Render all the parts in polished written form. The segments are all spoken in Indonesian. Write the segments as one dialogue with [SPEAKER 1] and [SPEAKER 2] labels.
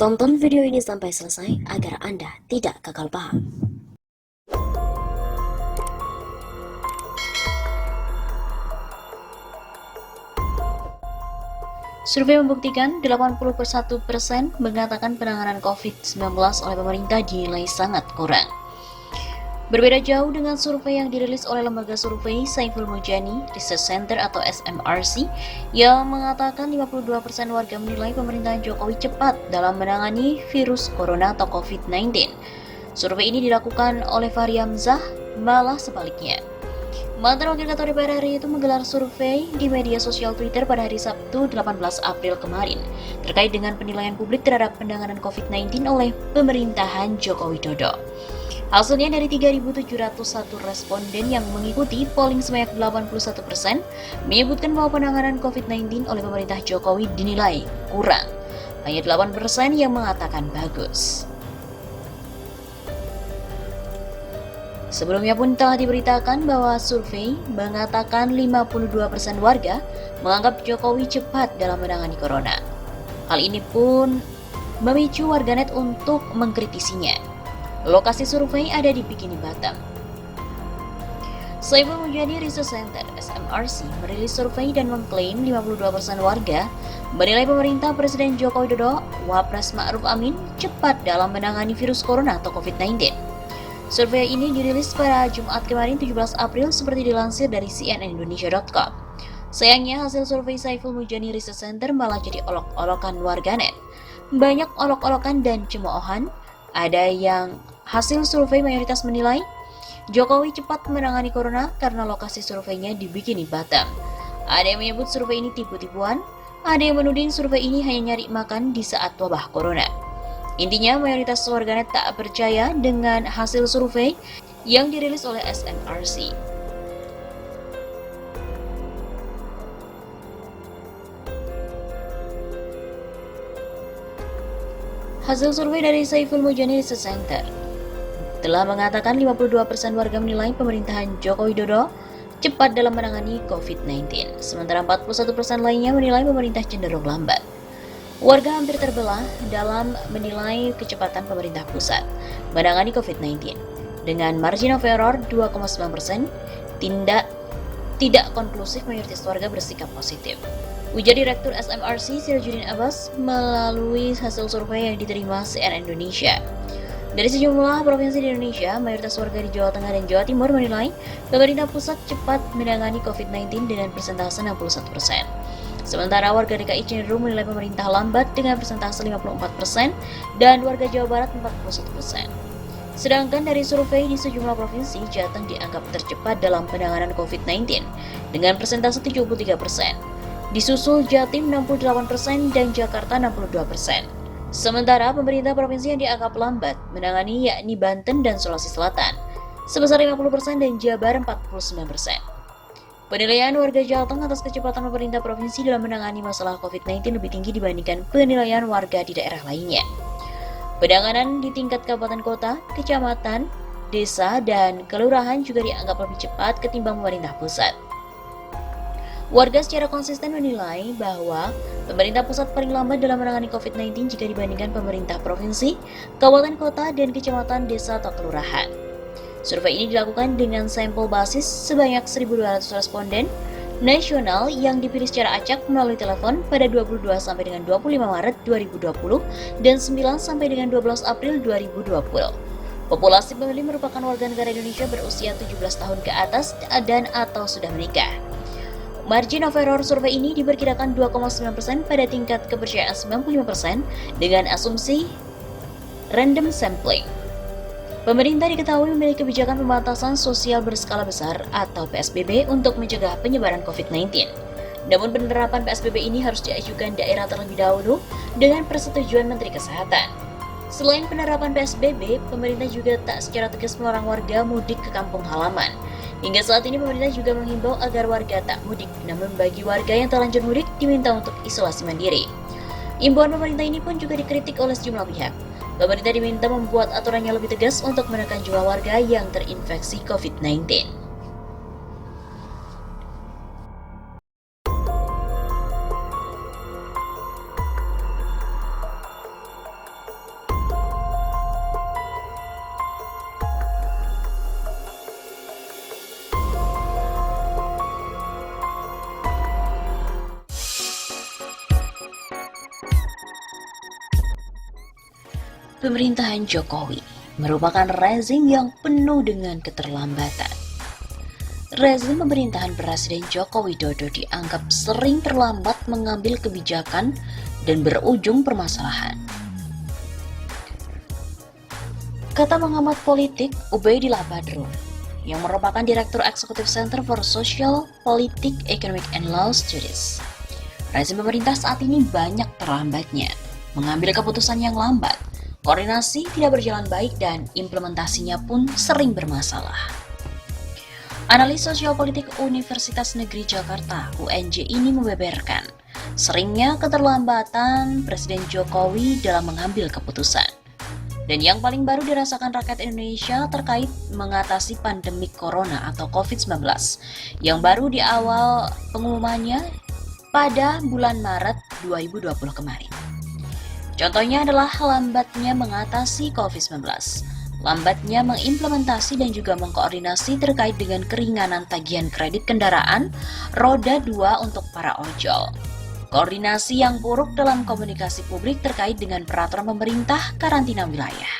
[SPEAKER 1] Tonton video ini sampai selesai agar Anda tidak gagal paham.
[SPEAKER 2] Survei membuktikan 81% mengatakan penanganan COVID-19 oleh pemerintah dinilai sangat kurang. Berbeda jauh dengan survei yang dirilis oleh lembaga survei Saiful Mujani Research Center atau SMRC yang mengatakan 52% warga menilai pemerintahan Jokowi cepat dalam menangani virus corona atau COVID-19. Survei ini dilakukan oleh Fahri Hamzah, malah sebaliknya. Mantan Wakil Ketua DPR RI itu menggelar survei di media sosial Twitter pada hari Sabtu 18 April kemarin terkait dengan penilaian publik terhadap penanganan COVID-19 oleh pemerintahan Joko Widodo. Hasilnya dari 3.701 responden yang mengikuti polling sebanyak 81% menyebutkan bahwa penanganan COVID-19 oleh pemerintah Jokowi dinilai kurang. Hanya 8% yang mengatakan bagus. Sebelumnya pun telah diberitakan bahwa survei mengatakan 52% warga menganggap Jokowi cepat dalam menangani corona. Hal ini pun memicu warganet untuk mengkritisinya. Lokasi survei ada di Bikini Batam. Saiful Mujani Research Center (SMRC) merilis survei dan mengklaim 52% warga menilai pemerintah Presiden Joko Widodo, Wapres Ma'ruf Amin cepat dalam menangani virus corona atau COVID-19. Survei ini dirilis pada Jumat kemarin 17 April seperti dilansir dari cnnindonesia.com. Sayangnya hasil survei Saiful Mujani Research Center malah jadi olok-olokan warganet. Banyak olok-olokan dan cemoohan. Ada yang hasil survei mayoritas menilai Jokowi cepat menangani corona karena lokasi surveinya di Bikini Batam. Ada yang menyebut survei ini tipu-tipuan, ada yang menuding survei ini hanya nyari makan di saat wabah corona. Intinya mayoritas warganet tak percaya dengan hasil survei yang dirilis oleh SMRC. Hasil survei dari Saiful Mujani Research Center telah mengatakan 52% warga menilai pemerintahan Joko Widodo cepat dalam menangani COVID-19, sementara 41% lainnya menilai pemerintah cenderung lambat. Warga hampir terbelah dalam menilai kecepatan pemerintah pusat menangani COVID-19. Dengan margin of error 2,9%, tidak konklusif mayoritas warga bersikap positif. Ujar Direktur SMRC Sirajuddin Abbas melalui hasil survei yang diterima CNN Indonesia. Dari sejumlah provinsi di Indonesia, mayoritas warga di Jawa Tengah dan Jawa Timur menilai pemerintah pusat cepat menangani COVID-19 dengan persentase 61%. Sementara warga DKI cenderung menilai pemerintah lambat dengan persentase 54% dan warga Jawa Barat 41%. Sedangkan dari survei di sejumlah provinsi, Jateng dianggap tercepat dalam penanganan COVID-19 dengan persentase 73%. Disusul Jatim 68% dan Jakarta 62%. Sementara pemerintah provinsi yang dianggap lambat menangani yakni Banten dan Sulawesi Selatan sebesar 50% dan Jabar 49%. Penilaian warga Jateng atas kecepatan pemerintah provinsi dalam menangani masalah COVID-19 lebih tinggi dibandingkan penilaian warga di daerah lainnya. Penanganan di tingkat kabupaten kota, kecamatan, desa, dan kelurahan juga dianggap lebih cepat ketimbang pemerintah pusat. Warga secara konsisten menilai bahwa pemerintah pusat paling lambat dalam menangani COVID-19 jika dibandingkan pemerintah provinsi, kabupaten kota, dan kecamatan, desa, atau kelurahan. Survei ini dilakukan dengan sampel basis sebanyak 1.200 responden nasional yang dipilih secara acak melalui telepon pada 22 sampai dengan 25 Maret 2020 dan 9 sampai dengan 12 April 2020. Populasi pemilih merupakan warga negara Indonesia berusia 17 tahun ke atas dan atau sudah menikah. Margin of error survei ini diperkirakan 2,9% pada tingkat kepercayaan 95% dengan asumsi random sampling. Pemerintah diketahui memiliki kebijakan pembatasan sosial berskala besar atau PSBB untuk mencegah penyebaran COVID-19. Namun penerapan PSBB ini harus diajukan daerah terlebih dahulu dengan persetujuan Menteri Kesehatan. Selain penerapan PSBB, pemerintah juga tak secara tegas melarang warga mudik ke kampung halaman. Hingga saat ini pemerintah juga menghimbau agar warga tak mudik, namun bagi warga yang terlanjur mudik diminta untuk isolasi mandiri. Imbauan pemerintah ini pun juga dikritik oleh sejumlah pihak. Pemerintah diminta membuat aturan yang lebih tegas untuk menekan jumlah warga yang terinfeksi COVID-19. Pemerintahan Jokowi merupakan rezim yang penuh dengan keterlambatan. Rezim pemerintahan Presiden Joko Widodo dianggap sering terlambat mengambil kebijakan dan berujung permasalahan. Kata pengamat politik Ubaidillah Badrun, yang merupakan Direktur Eksekutif Center for Social, Politik, Economic, and Law Studies. Rezim pemerintah saat ini banyak terlambatnya, mengambil keputusan yang lambat, koordinasi tidak berjalan baik, dan implementasinya pun sering bermasalah. Analis sosial politik Universitas Negeri Jakarta (UNJ) ini membeberkan seringnya keterlambatan Presiden Jokowi dalam mengambil keputusan. Dan yang paling baru dirasakan rakyat Indonesia terkait mengatasi pandemi corona atau COVID-19 yang baru di awal pengumumannya pada bulan Maret 2020 kemarin. Contohnya adalah lambatnya mengatasi COVID-19, lambatnya mengimplementasi dan juga mengkoordinasi terkait dengan keringanan tagihan kredit kendaraan roda 2 untuk para ojol. Koordinasi yang buruk dalam komunikasi publik terkait dengan peraturan pemerintah karantina wilayah.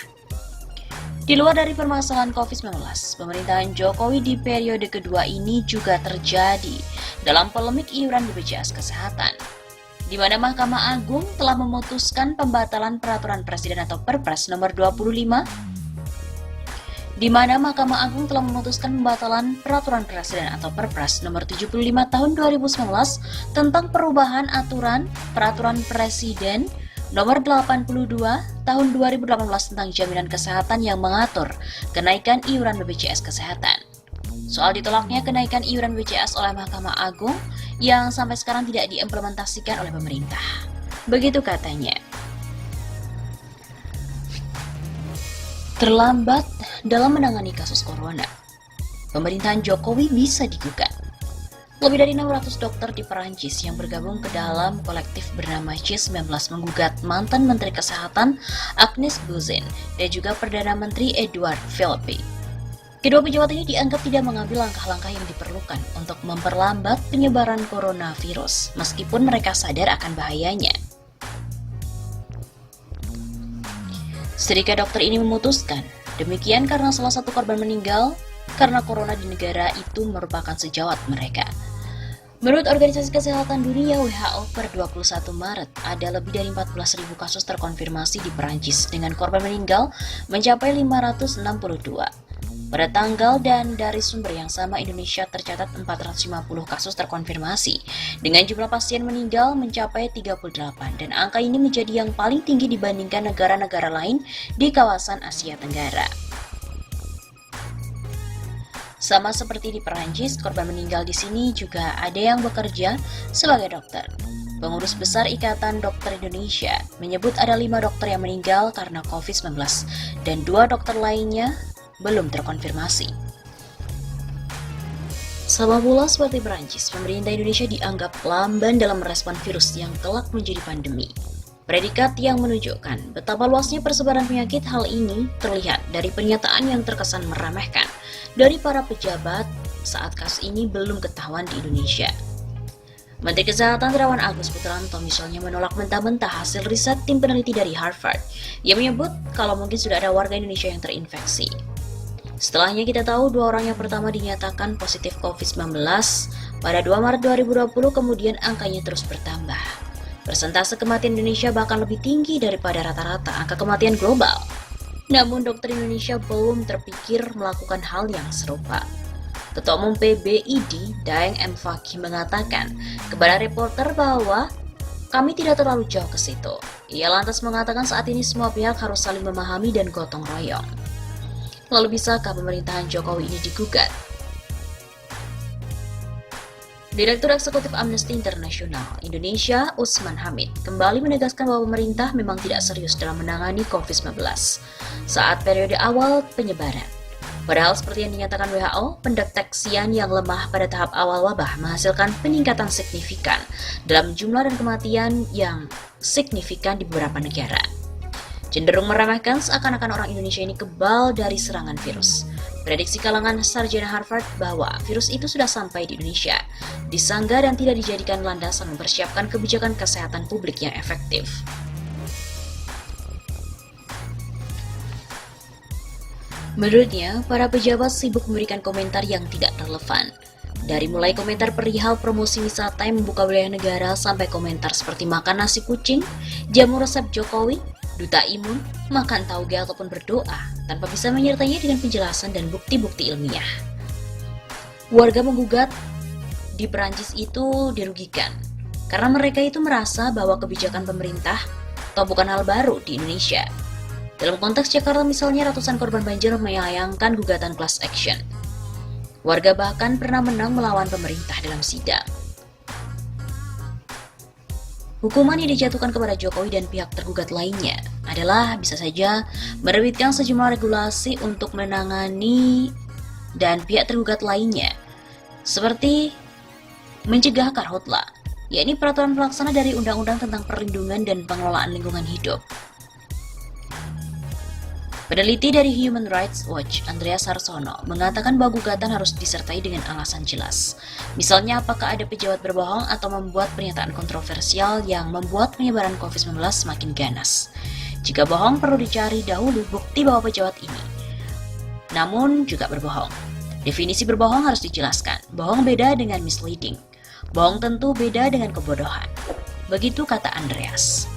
[SPEAKER 2] Di luar dari permasalahan COVID-19, pemerintahan Jokowi di periode kedua ini juga terjadi dalam polemik iuran BPJS Kesehatan, di mana Mahkamah Agung telah memutuskan pembatalan peraturan Presiden atau Perpres nomor 25 di mana Mahkamah Agung telah memutuskan pembatalan peraturan Presiden atau Perpres nomor 75 tahun 2019 tentang perubahan aturan peraturan Presiden nomor 82 tahun 2018 tentang jaminan kesehatan yang mengatur kenaikan iuran BPJS Kesehatan. Soal ditolaknya kenaikan iuran BPJS oleh Mahkamah Agung yang sampai sekarang tidak diimplementasikan oleh pemerintah. Begitu katanya. Terlambat dalam menangani kasus corona, pemerintahan Jokowi bisa digugat. Lebih dari 600 dokter di Perancis yang bergabung ke dalam kolektif bernama G19 menggugat mantan Menteri Kesehatan Agnès Buzyn dan juga Perdana Menteri Edouard Philippe. Kedua pejabat ini dianggap tidak mengambil langkah-langkah yang diperlukan untuk memperlambat penyebaran coronavirus, meskipun mereka sadar akan bahayanya. Serikat dokter ini memutuskan demikian karena salah satu korban meninggal karena corona di negara itu merupakan sejawat mereka. Menurut Organisasi Kesehatan Dunia WHO per 21 Maret, ada lebih dari 14.000 kasus terkonfirmasi di Perancis dengan korban meninggal mencapai 562. Pada tanggal dan dari sumber yang sama, Indonesia tercatat 450 kasus terkonfirmasi dengan jumlah pasien meninggal mencapai 38 dan angka ini menjadi yang paling tinggi dibandingkan negara-negara lain di kawasan Asia Tenggara. Sama seperti di Perancis, korban meninggal di sini juga ada yang bekerja sebagai dokter. Pengurus Besar Ikatan Dokter Indonesia menyebut ada 5 dokter yang meninggal karena COVID-19 dan 2 dokter lainnya belum terkonfirmasi. Sama pula seperti Perancis, pemerintah Indonesia dianggap lamban dalam merespon virus yang kelak menjadi pandemi. Predikat yang menunjukkan betapa luasnya persebaran penyakit hal ini terlihat dari pernyataan yang terkesan meremehkan dari para pejabat saat kasus ini belum ketahuan di Indonesia. Menteri Kesehatan Terawan Agus Putranto misalnya menolak mentah-mentah hasil riset tim peneliti dari Harvard yang menyebut kalau mungkin sudah ada warga Indonesia yang terinfeksi. Setelahnya kita tahu 2 orang yang pertama dinyatakan positif COVID-19 pada 2 Maret 2020, kemudian angkanya terus bertambah. Persentase kematian Indonesia bahkan lebih tinggi daripada rata-rata angka kematian global. Namun dokter Indonesia belum terpikir melakukan hal yang serupa. Ketua Umum PBID, Daeng M. Fakih mengatakan kepada reporter bahwa kami tidak terlalu jauh ke situ. Ia lantas mengatakan saat ini semua pihak harus saling memahami dan gotong royong. Lalu bisakah pemerintahan Jokowi ini digugat? Direktur Eksekutif Amnesty International Indonesia, Usman Hamid, kembali menegaskan bahwa pemerintah memang tidak serius dalam menangani COVID-19 saat periode awal penyebaran. Padahal seperti yang dinyatakan WHO, pendeteksian yang lemah pada tahap awal wabah menghasilkan peningkatan signifikan dalam jumlah dan kematian yang signifikan di beberapa negara. Cenderung meremehkan seakan-akan orang Indonesia ini kebal dari serangan virus. Prediksi kalangan sarjana Harvard bahwa virus itu sudah sampai di Indonesia, disanggah dan tidak dijadikan landasan mempersiapkan kebijakan kesehatan publik yang efektif. Menurutnya, para pejabat sibuk memberikan komentar yang tidak relevan. Dari mulai komentar perihal promosi wisata yang membuka wilayah negara sampai komentar seperti makan nasi kucing, jamu resep Jokowi, duta imun, makan tauge ataupun berdoa tanpa bisa menyertainya dengan penjelasan dan bukti-bukti ilmiah. Warga menggugat di Perancis itu dirugikan karena mereka itu merasa bahwa kebijakan pemerintah atau bukan hal baru di Indonesia. Dalam konteks Jakarta misalnya, ratusan korban banjir melayangkan gugatan class action. Warga bahkan pernah menang melawan pemerintah dalam sidang. Hukuman yang dijatuhkan kepada Jokowi dan pihak tergugat lainnya adalah bisa saja menerbitkan sejumlah regulasi untuk menangani dan pihak tergugat lainnya, seperti mencegah karhutla, yakni peraturan pelaksana dari Undang-Undang tentang Perlindungan dan Pengelolaan Lingkungan Hidup. Peneliti dari Human Rights Watch, Andreas Harsono, mengatakan bahwa gugatan harus disertai dengan alasan jelas. Misalnya, apakah ada pejabat berbohong atau membuat pernyataan kontroversial yang membuat penyebaran COVID-19 semakin ganas. Jika bohong, perlu dicari dahulu bukti bahwa pejabat ini namun juga berbohong. Definisi berbohong harus dijelaskan. Bohong beda dengan misleading. Bohong tentu beda dengan kebodohan. Begitu kata Andreas.